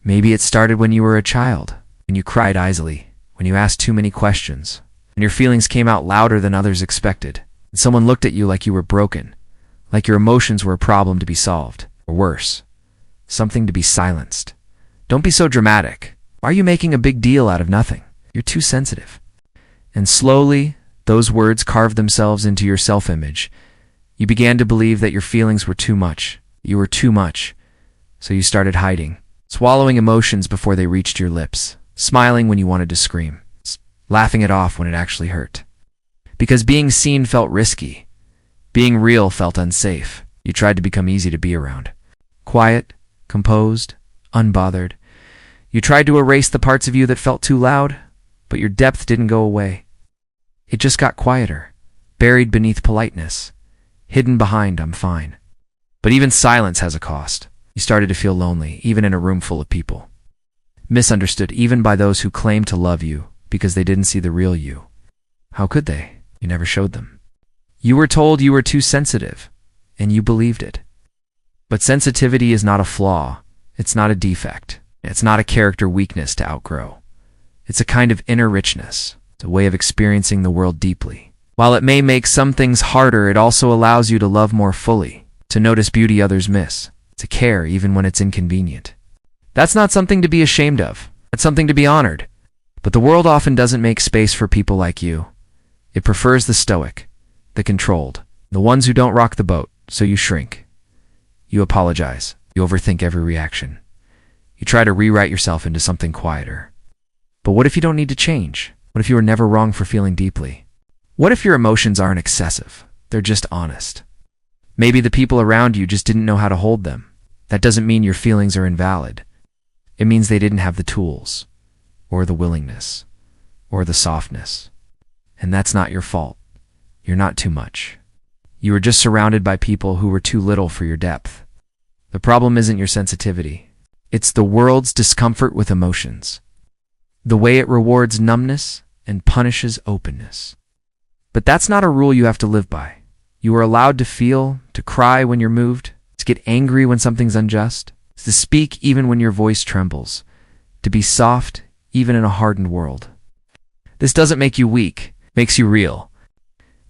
Maybe it started when you were a child, when you cried easily, when you asked too many questions, when your feelings came out louder than others expected, and someone looked at you like you were broken, like your emotions were a problem to be solved, or worse, something to be silenced. Don't be so dramatic. Why are you making a big deal out of nothing? You're too sensitive. And slowly, those words carved themselves into your self-image. You began to believe that your feelings were too much. You were too much. So you started hiding, swallowing emotions before they reached your lips, smiling when you wanted to scream, laughing it off when it actually hurt. Because being seen felt risky. Being real felt unsafe. You tried to become easy to be around. Quiet, composed, unbothered. You tried to erase the parts of you that felt too loud, but your depth didn't go away. It just got quieter, buried beneath politeness, hidden behind "I'm fine." But even silence has a cost. You started to feel lonely, even in a room full of people. Misunderstood even by those who claimed to love you because they didn't see the real you. How could they? You never showed them. You were told you were too sensitive, and you believed it. But sensitivity is not a flaw. It's not a defect. It's not a character weakness to outgrow. It's a kind of inner richness. It's a way of experiencing the world deeply. While it may make some things harder, it also allows you to love more fully, to notice beauty others miss, to care even when it's inconvenient. That's not something to be ashamed of. That's something to be honored. But the world often doesn't make space for people like you. It prefers the stoic, the controlled, the ones who don't rock the boat, so you shrink. You apologize. You overthink every reaction. You try to rewrite yourself into something quieter. But what if you don't need to change? What if you were never wrong for feeling deeply? What if your emotions aren't excessive? They're just honest. Maybe the people around you just didn't know how to hold them. That doesn't mean your feelings are invalid. It means they didn't have the tools, or the willingness, or the softness. And that's not your fault. You're not too much. You were just surrounded by people who were too little for your depth. The problem isn't your sensitivity. It's the world's discomfort with emotions. The way it rewards numbness and punishes openness. But that's not a rule you have to live by. You are allowed to feel, to cry when you're moved, to get angry when something's unjust, to speak even when your voice trembles, to be soft even in a hardened world. This doesn't make you weak, it makes you real.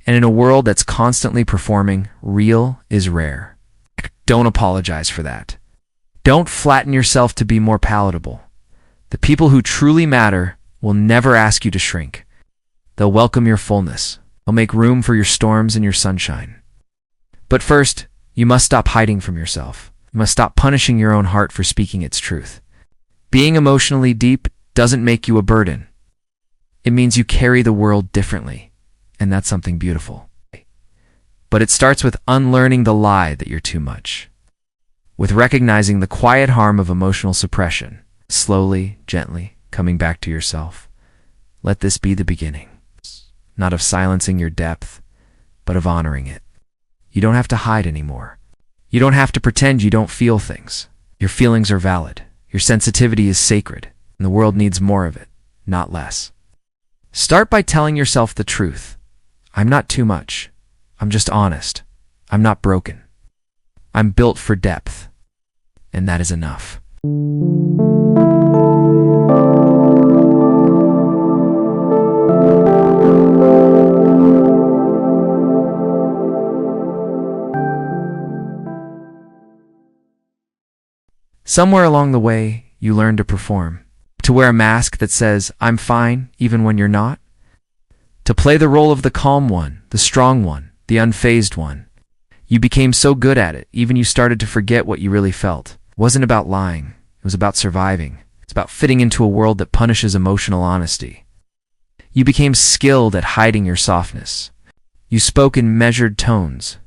And in a world that's constantly performing, real is rare. Don't apologize for that. Don't flatten yourself to be more palatable. The people who truly matter will never ask you to shrink. They'll welcome your fullness. They'll make room for your storms and your sunshine. But first, you must stop hiding from yourself. You must stop punishing your own heart for speaking its truth. Being emotionally deep doesn't make you a burden. It means you carry the world differently, and that's something beautiful. But it starts with unlearning the lie that you're too much. With recognizing the quiet harm of emotional suppression, slowly, gently, coming back to yourself. Let this be the beginning, not of silencing your depth, but of honoring it. You don't have to hide anymore. You don't have to pretend you don't feel things. Your feelings are valid. Your sensitivity is sacred, and the world needs more of it, not less. Start by telling yourself the truth. I'm not too much. I'm just honest. I'm not broken. I'm built for depth. And that is enough. Somewhere along the way, you learn to perform, to wear a mask that says, "I'm fine," even when you're not, to play the role of the calm one, the strong one, the unfazed one. You became so good at it, even you started to forget what you really felt. It wasn't about lying. It was about surviving. It's about fitting into a world that punishes emotional honesty. You became skilled at hiding your softness. You spoke in measured tones.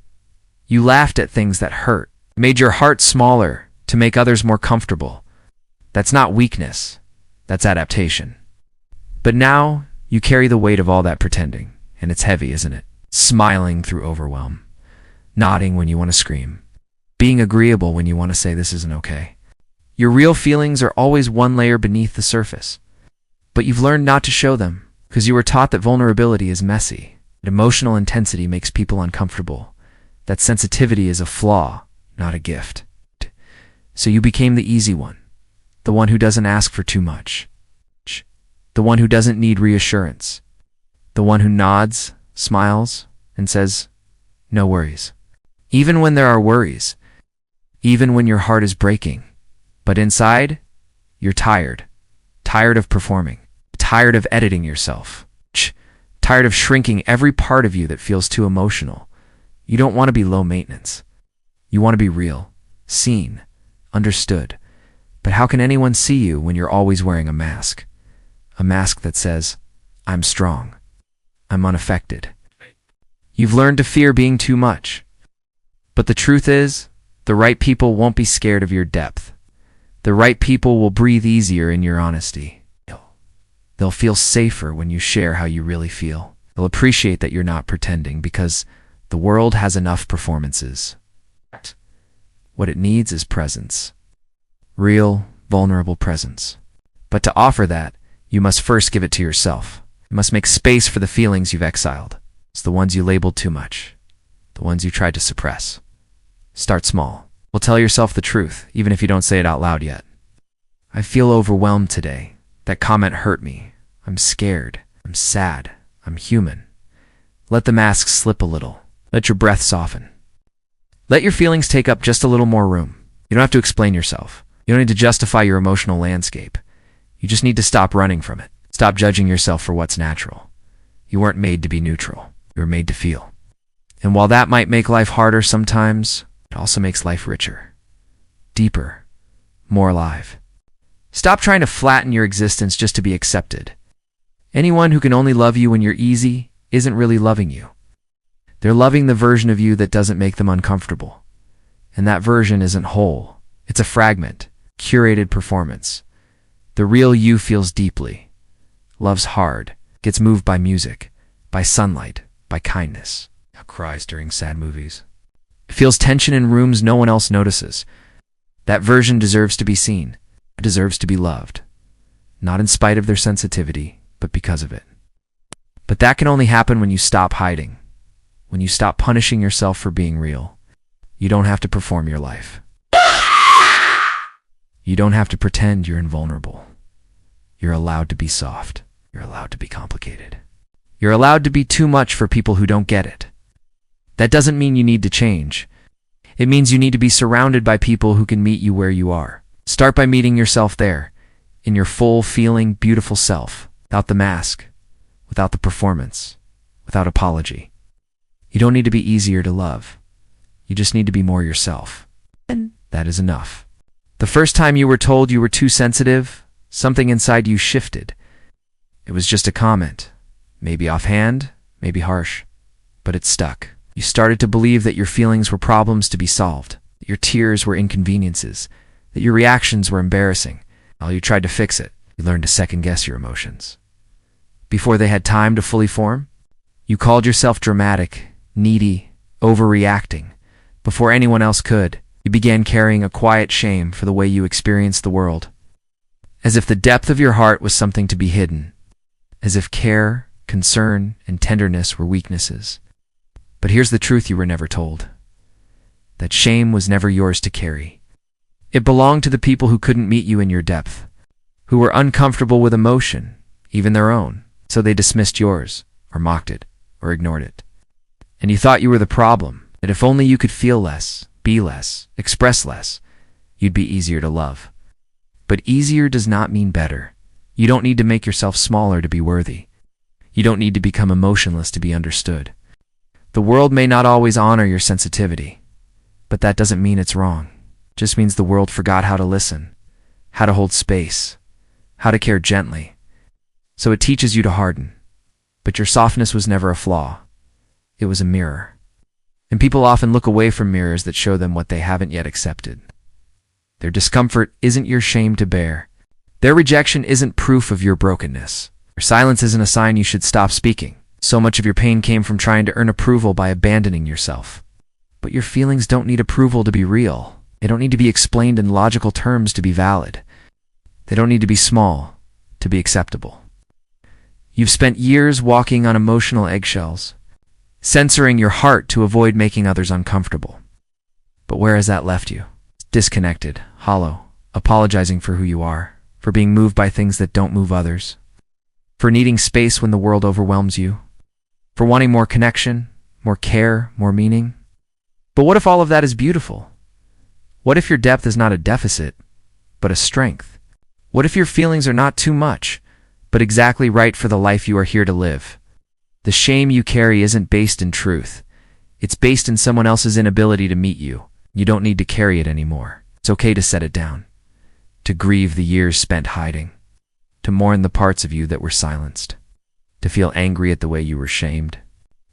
You laughed at things that hurt, made your heart smaller to make others more comfortable. That's not weakness. That's adaptation. But now, you carry the weight of all that pretending, and it's heavy, isn't it? Smiling through overwhelm. Nodding when you want to scream. Being agreeable when you want to say this isn't okay. Your real feelings are always one layer beneath the surface. But you've learned not to show them, because you were taught that vulnerability is messy, that emotional intensity makes people uncomfortable, that sensitivity is a flaw, not a gift. So you became the easy one, the one who doesn't ask for too much, the one who doesn't need reassurance, the one who nods, smiles, and says, "No worries." Even when there are worries, even when your heart is breaking, but inside, you're tired. Tired of performing. Tired of editing yourself. Tired of shrinking every part of you that feels too emotional. You don't want to be low maintenance. You want to be real, seen, understood. But how can anyone see you when you're always wearing a mask? A mask that says, "I'm strong. I'm unaffected." You've learned to fear being too much. But the truth is, the right people won't be scared of your depth. The right people will breathe easier in your honesty. They'll feel safer when you share how you really feel. They'll appreciate that you're not pretending because the world has enough performances. What it needs is presence. Real, vulnerable presence. But to offer that, you must first give it to yourself. You must make space for the feelings you've exiled. It's the ones you labeled too much. The ones you tried to suppress. Start small. Well, tell yourself the truth, even if you don't say it out loud yet. "I feel overwhelmed today. That comment hurt me. I'm scared. I'm sad. I'm human." Let the mask slip a little. Let your breath soften. Let your feelings take up just a little more room. You don't have to explain yourself. You don't need to justify your emotional landscape. You just need to stop running from it. Stop judging yourself for what's natural. You weren't made to be neutral. You were made to feel. And while that might make life harder sometimes, it also makes life richer, deeper, more alive. Stop trying to flatten your existence just to be accepted. Anyone who can only love you when you're easy isn't really loving you. They're loving the version of you that doesn't make them uncomfortable. And that version isn't whole. It's a fragment, curated performance. The real you feels deeply, loves hard, gets moved by music, by sunlight, by kindness. Cries during sad movies. Feels tension in rooms no one else notices. That version deserves to be seen. It deserves to be loved. Not in spite of their sensitivity, but because of it. But that can only happen when you stop hiding. When you stop punishing yourself for being real. You don't have to perform your life. You don't have to pretend you're invulnerable. You're allowed to be soft. You're allowed to be complicated. You're allowed to be too much for people who don't get it. That doesn't mean you need to change. It means you need to be surrounded by people who can meet you where you are. Start by meeting yourself there, in your full, feeling, beautiful self, without the mask, without the performance, without apology. You don't need to be easier to love. You just need to be more yourself. And that is enough. The first time you were told you were too sensitive, something inside you shifted. It was just a comment, maybe offhand, maybe harsh, but it stuck. You started to believe that your feelings were problems to be solved, that your tears were inconveniences, that your reactions were embarrassing. While you tried to fix it, you learned to second-guess your emotions. Before they had time to fully form, you called yourself dramatic, needy, overreacting. Before anyone else could, you began carrying a quiet shame for the way you experienced the world. As if the depth of your heart was something to be hidden. As if care, concern, and tenderness were weaknesses. But here's the truth you were never told. That shame was never yours to carry. It belonged to the people who couldn't meet you in your depth, who were uncomfortable with emotion, even their own, so they dismissed yours, or mocked it, or ignored it. And you thought you were the problem, that if only you could feel less, be less, express less, you'd be easier to love. But easier does not mean better. You don't need to make yourself smaller to be worthy. You don't need to become emotionless to be understood. The world may not always honor your sensitivity, but that doesn't mean it's wrong. It just means the world forgot how to listen, how to hold space, how to care gently. So it teaches you to harden. But your softness was never a flaw. It was a mirror. And people often look away from mirrors that show them what they haven't yet accepted. Their discomfort isn't your shame to bear. Their rejection isn't proof of your brokenness. Your silence isn't a sign you should stop speaking. So much of your pain came from trying to earn approval by abandoning yourself. But your feelings don't need approval to be real. They don't need to be explained in logical terms to be valid. They don't need to be small to be acceptable. You've spent years walking on emotional eggshells, censoring your heart to avoid making others uncomfortable. But where has that left you? Disconnected, hollow, apologizing for who you are, for being moved by things that don't move others, for needing space when the world overwhelms you, for wanting more connection, more care, more meaning. But what if all of that is beautiful? What if your depth is not a deficit, but a strength? What if your feelings are not too much, but exactly right for the life you are here to live? The shame you carry isn't based in truth. It's based in someone else's inability to meet you. You don't need to carry it anymore. It's okay to set it down, to grieve the years spent hiding, to mourn the parts of you that were silenced, to feel angry at the way you were shamed.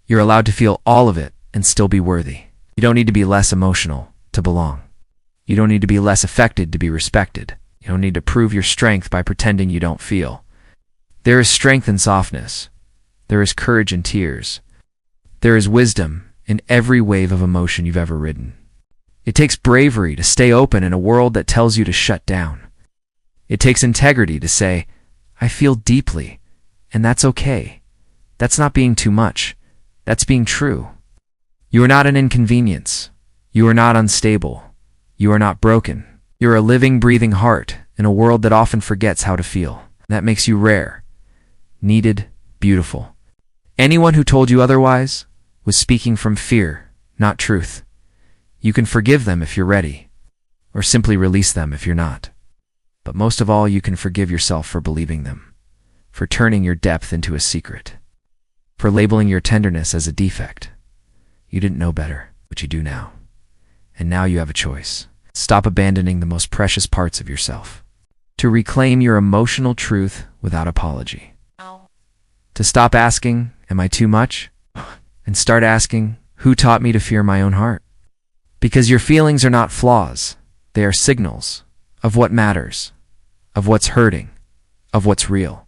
You're allowed to feel all of it and still be worthy. You don't need to be less emotional to belong. You don't need to be less affected to be respected. You don't need to prove your strength by pretending you don't feel. There is strength in softness. There is courage in tears. There is wisdom in every wave of emotion you've ever ridden. It takes bravery to stay open in a world that tells you to shut down. It takes integrity to say, I feel deeply, and that's okay. That's not being too much. That's being true. You are not an inconvenience. You are not unstable. You are not broken. You're a living, breathing heart in a world that often forgets how to feel. That makes you rare, needed, beautiful. Anyone who told you otherwise was speaking from fear, not truth. You can forgive them if you're ready, or simply release them if you're not. But most of all, you can forgive yourself for believing them, for turning your depth into a secret, for labeling your tenderness as a defect. You didn't know better, but you do now. And now you have a choice. Stop abandoning the most precious parts of yourself. To reclaim your emotional truth without apology. To stop asking, am I too much? And start asking, who taught me to fear my own heart? Because your feelings are not flaws. They are signals of what matters, of what's hurting, of what's real.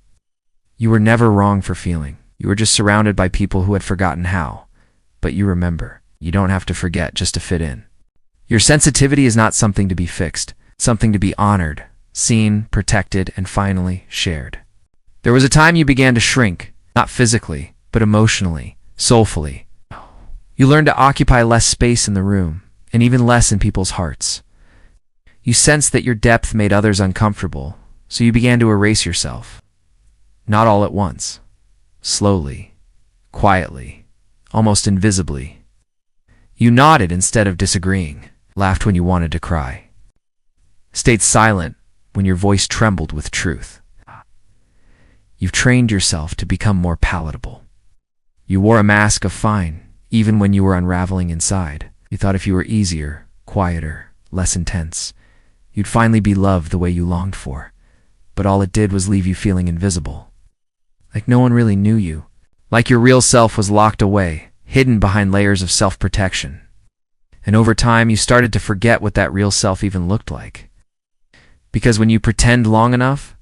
You were never wrong for feeling. You were just surrounded by people who had forgotten how. But you remember. You don't have to forget just to fit in. Your sensitivity is not something to be fixed, something to be honored, seen, protected, and finally shared. There was a time you began to shrink, not physically, but emotionally, soulfully. You learned to occupy less space in the room, and even less in people's hearts. You sensed that your depth made others uncomfortable, so you began to erase yourself. Not all at once. Slowly, quietly, almost invisibly. You nodded instead of disagreeing, laughed when you wanted to cry, stayed silent when your voice trembled with truth. You've trained yourself to become more palatable. You wore a mask of fine, even when you were unraveling inside. You thought if you were easier, quieter, less intense, you'd finally be loved the way you longed for. But all it did was leave you feeling invisible. Like no one really knew you. Like your real self was locked away, hidden behind layers of self-protection. And over time, you started to forget what that real self even looked like. Because when you pretend long enough,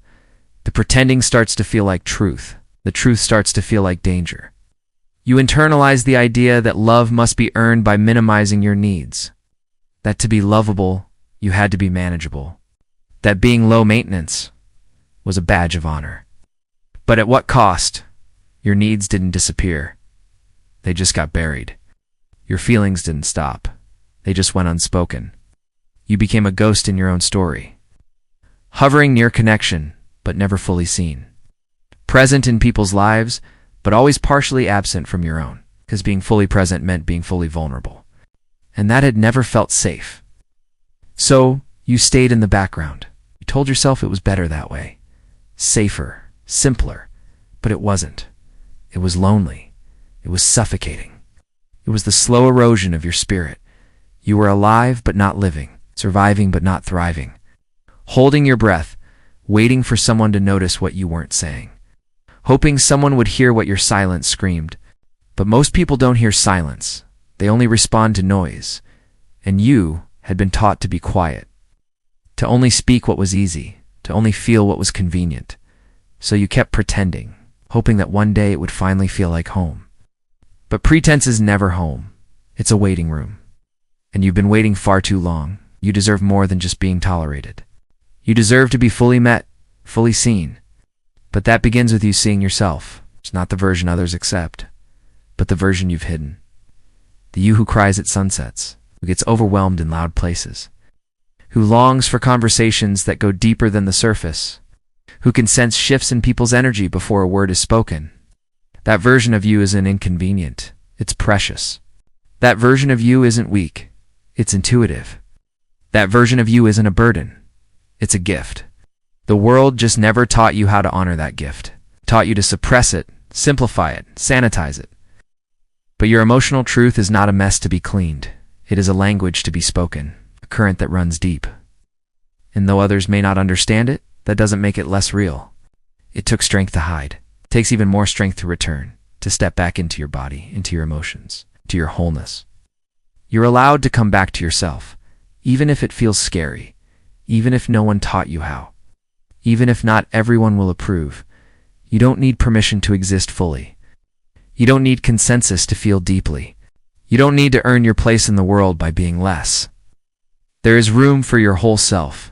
the pretending starts to feel like truth. The truth starts to feel like danger. You internalize the idea that love must be earned by minimizing your needs. That to be lovable, you had to be manageable. That being low maintenance was a badge of honor. But at what cost? Your needs didn't disappear. They just got buried. Your feelings didn't stop. They just went unspoken. You became a ghost in your own story. Hovering near connection, but never fully seen. Present in people's lives, but always partially absent from your own, because being fully present meant being fully vulnerable. And that had never felt safe. So, you stayed in the background. You told yourself it was better that way. Safer, simpler. But it wasn't. It was lonely. It was suffocating. It was the slow erosion of your spirit. You were alive but not living, surviving but not thriving. Holding your breath, waiting for someone to notice what you weren't saying. Hoping someone would hear what your silence screamed. But most people don't hear silence. They only respond to noise. And you had been taught to be quiet. To only speak what was easy. To only feel what was convenient. So you kept pretending, hoping that one day it would finally feel like home. But pretense is never home. It's a waiting room. And you've been waiting far too long. You deserve more than just being tolerated. You deserve to be fully met, fully seen. But that begins with you seeing yourself. It's not the version others accept, but the version you've hidden. The you who cries at sunsets, who gets overwhelmed in loud places, who longs for conversations that go deeper than the surface, who can sense shifts in people's energy before a word is spoken. That version of you isn't inconvenient, it's precious. That version of you isn't weak, it's intuitive. That version of you isn't a burden, it's a gift. The world just never taught you how to honor that gift, taught you to suppress it, simplify it, sanitize it. But your emotional truth is not a mess to be cleaned. It is a language to be spoken, a current that runs deep. And though others may not understand it, that doesn't make it less real. It took strength to hide. It takes even more strength to return, to step back into your body, into your emotions, to your wholeness. You're allowed to come back to yourself, even if it feels scary, even if no one taught you how, even if not everyone will approve. You don't need permission to exist fully. You don't need consensus to feel deeply. You don't need to earn your place in the world by being less. There is room for your whole self,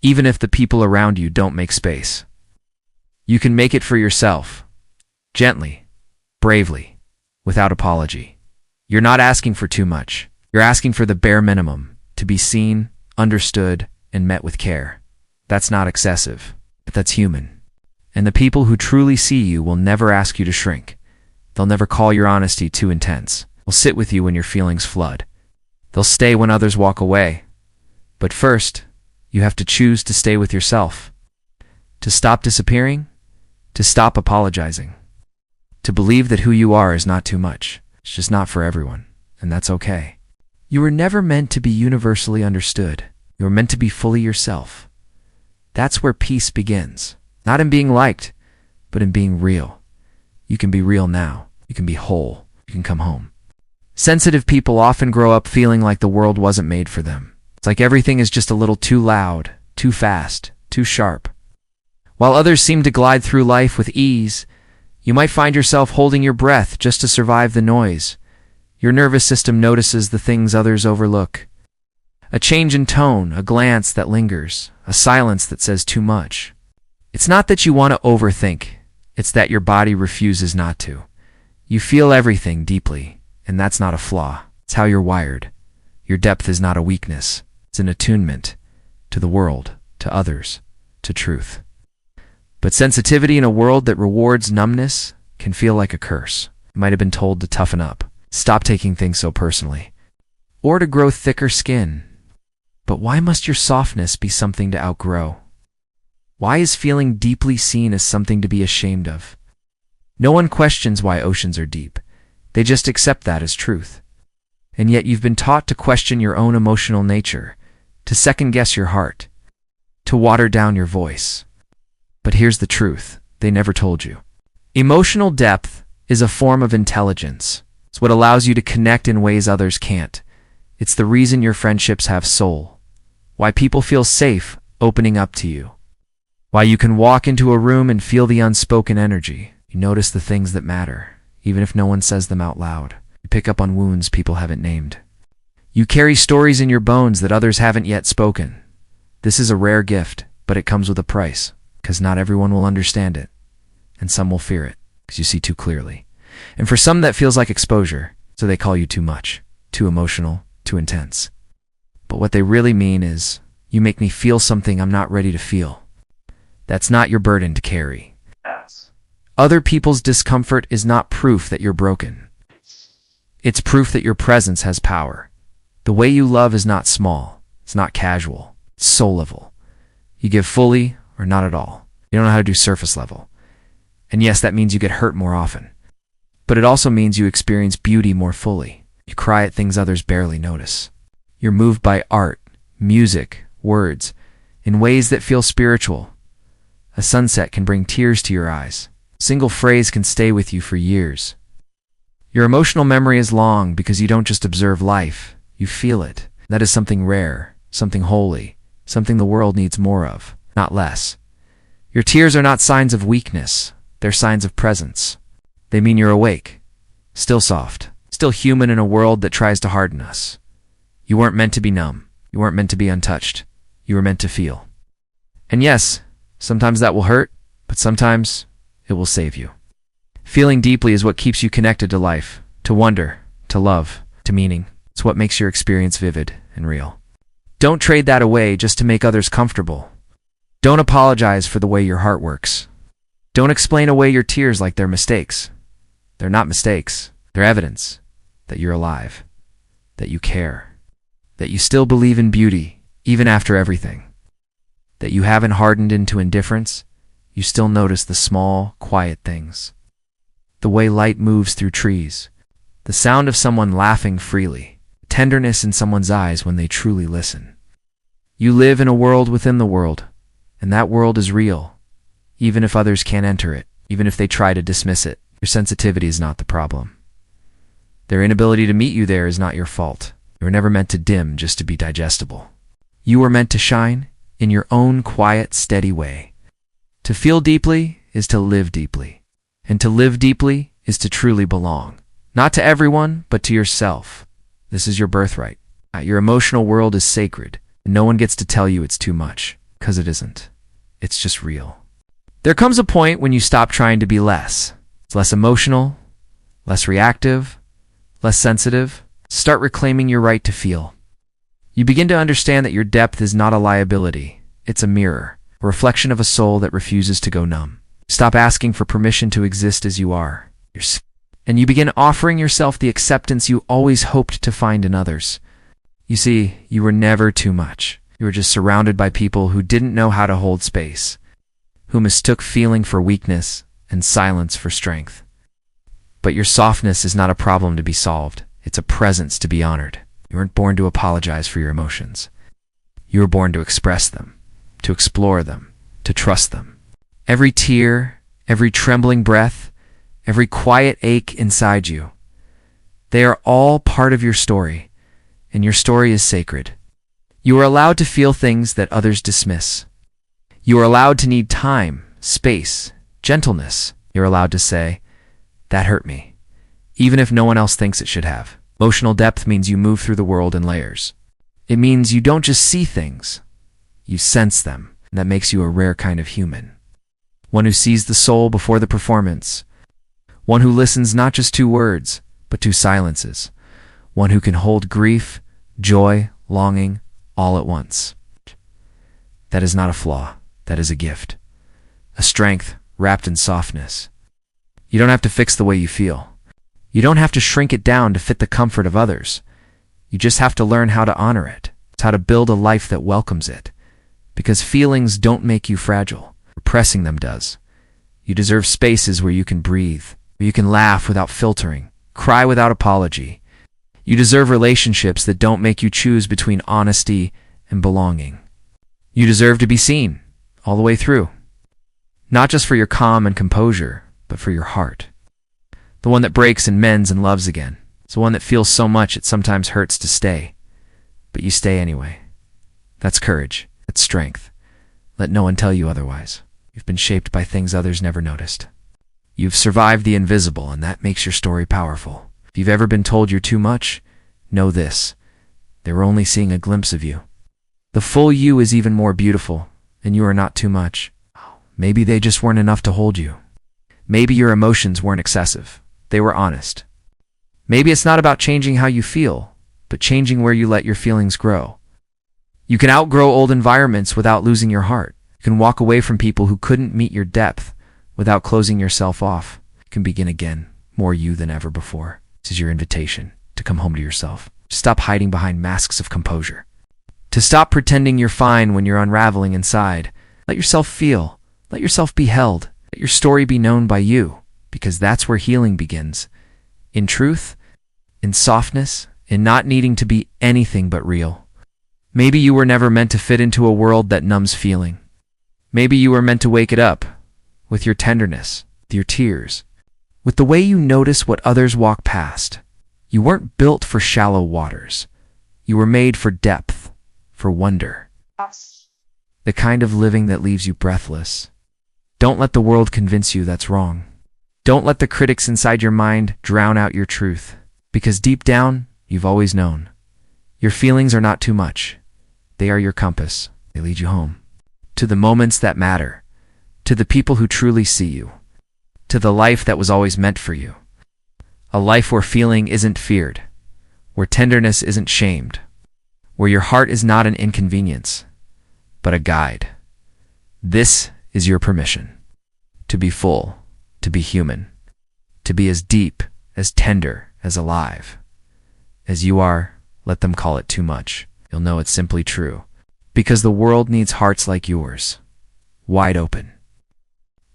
even if the people around you don't make space. You can make it for yourself, gently, bravely, without apology. You're not asking for too much. You're asking for the bare minimum, to be seen, understood, and met with care. That's not excessive, but that's human. And the people who truly see you will never ask you to shrink. They'll never call your honesty too intense. They'll sit with you when your feelings flood. They'll stay when others walk away. But first, you have to choose to stay with yourself. To stop disappearing, to stop apologizing. To believe that who you are is not too much. It's just not for everyone, and that's okay. You were never meant to be universally understood. You were meant to be fully yourself. That's where peace begins. Not in being liked, but in being real. You can be real now. You can be whole. You can come home. Sensitive people often grow up feeling like the world wasn't made for them. It's like everything is just a little too loud, too fast, too sharp. While others seem to glide through life with ease, you might find yourself holding your breath just to survive the noise. Your nervous system notices the things others overlook. A change in tone, a glance that lingers, a silence that says too much. It's not that you want to overthink, it's that your body refuses not to. You feel everything deeply, and that's not a flaw. It's how you're wired. Your depth is not a weakness. It's an attunement to the world, to others, to truth. But sensitivity in a world that rewards numbness can feel like a curse. You might have been told to toughen up, stop taking things so personally, or to grow thicker skin. But why must your softness be something to outgrow? Why is feeling deeply seen as something to be ashamed of? No one questions why oceans are deep. They just accept that as truth. And yet you've been taught to question your own emotional nature, to second-guess your heart, to water down your voice. But here's the truth they never told you. Emotional depth is a form of intelligence. It's what allows you to connect in ways others can't. It's the reason your friendships have soul. Why people feel safe opening up to you. Why you can walk into a room and feel the unspoken energy. You notice the things that matter, even if no one says them out loud. You pick up on wounds people haven't named. You carry stories in your bones that others haven't yet spoken. This is a rare gift, but it comes with a price, because not everyone will understand it, and some will fear it, because you see too clearly. And for some that feels like exposure, so they call you too much, too emotional, too intense. But what they really mean is, you make me feel something I'm not ready to feel. That's not your burden to carry. Other people's discomfort is not proof that you're broken. It's proof that your presence has power. The way you love is not small. It's not casual. It's soul level. You give fully or not at all. You don't know how to do surface level. And yes, that means you get hurt more often. But it also means you experience beauty more fully. You cry at things others barely notice. You're moved by art, music, words, in ways that feel spiritual. A sunset can bring tears to your eyes. A single phrase can stay with you for years. Your emotional memory is long because you don't just observe life, you feel it. That is something rare, something holy, something the world needs more of, not less. Your tears are not signs of weakness, they're signs of presence. They mean you're awake, still soft, still human in a world that tries to harden us. You weren't meant to be numb, you weren't meant to be untouched, you were meant to feel. And yes, sometimes that will hurt, but sometimes it will save you. Feeling deeply is what keeps you connected to life, to wonder, to love, to meaning. It's what makes your experience vivid and real. Don't trade that away just to make others comfortable. Don't apologize for the way your heart works. Don't explain away your tears like they're mistakes. They're not mistakes. They're evidence that you're alive, that you care, that you still believe in beauty, even after everything, that you haven't hardened into indifference. You still notice the small, quiet things. The way light moves through trees, the sound of someone laughing freely, tenderness in someone's eyes when they truly listen. You live in a world within the world, and that world is real, even if others can't enter it, even if they try to dismiss it. Your sensitivity is not the problem. Their inability to meet you there is not your fault. You were never meant to dim just to be digestible. You were meant to shine in your own quiet, steady way. To feel deeply is to live deeply, and to live deeply is to truly belong. Not to everyone, but to yourself. This is your birthright. Your emotional world is sacred, and no one gets to tell you it's too much, because it isn't. It's just real. There comes a point when you stop trying to be less. It's less emotional, less reactive, less sensitive. Start reclaiming your right to feel. You begin to understand that your depth is not a liability. It's a mirror, a reflection of a soul that refuses to go numb. Stop asking for permission to exist as you are. And you begin offering yourself the acceptance you always hoped to find in others. You see, you were never too much. You were just surrounded by people who didn't know how to hold space, who mistook feeling for weakness and silence for strength. But your softness is not a problem to be solved. It's a presence to be honored. You weren't born to apologize for your emotions. You were born to express them, to explore them, to trust them. Every tear, every trembling breath, every quiet ache inside you, they are all part of your story, and your story is sacred. You are allowed to feel things that others dismiss. You are allowed to need time, space, gentleness. You're allowed to say, "That hurt me," even if no one else thinks it should have. Emotional depth means you move through the world in layers. It means you don't just see things, you sense them, and that makes you a rare kind of human. One who sees the soul before the performance. One who listens not just to words, but to silences. One who can hold grief, joy, longing, all at once. That is not a flaw, that is a gift. A strength wrapped in softness. You don't have to fix the way you feel. You don't have to shrink it down to fit the comfort of others. You just have to learn how to honor it. It's how to build a life that welcomes it. Because feelings don't make you fragile. Repressing them does. You deserve spaces where you can breathe, where you can laugh without filtering, cry without apology. You deserve relationships that don't make you choose between honesty and belonging. You deserve to be seen, all the way through. Not just for your calm and composure, but for your heart. The one that breaks and mends and loves again. It's the one that feels so much it sometimes hurts to stay. But you stay anyway. That's courage. That's strength. Let no one tell you otherwise. You've been shaped by things others never noticed. You've survived the invisible, and that makes your story powerful. If you've ever been told you're too much, know this. They were only seeing a glimpse of you. The full you is even more beautiful, and you are not too much. Maybe they just weren't enough to hold you. Maybe your emotions weren't excessive. They were honest. Maybe it's not about changing how you feel, but changing where you let your feelings grow. You can outgrow old environments without losing your heart. You can walk away from people who couldn't meet your depth without closing yourself off. You can begin again, more you than ever before. This is your invitation to come home to yourself. Stop hiding behind masks of composure. To stop pretending you're fine when you're unraveling inside. Let yourself feel. Let yourself be held. Let your story be known by you, because that's where healing begins. In truth, in softness, in not needing to be anything but real. Maybe you were never meant to fit into a world that numbs feeling. Maybe you were meant to wake it up with your tenderness, with your tears, with the way you notice what others walk past. You weren't built for shallow waters. You were made for depth, for wonder. The kind of living that leaves you breathless. Don't let the world convince you that's wrong. Don't let the critics inside your mind drown out your truth, because deep down, you've always known. Your feelings are not too much. They are your compass. They lead you home. To the moments that matter. To the people who truly see you. To the life that was always meant for you. A life where feeling isn't feared. Where tenderness isn't shamed. where your heart is not an inconvenience, but a guide. This is your permission to be full, to be human, to be as deep, as tender, as alive. As you are, let them call it too much. You'll know it's simply true. Because the world needs hearts like yours, wide open.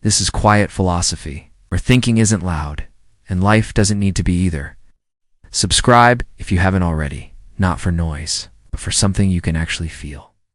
This is quiet philosophy, where thinking isn't loud, and life doesn't need to be either. Subscribe if you haven't already, not for noise, but for something you can actually feel.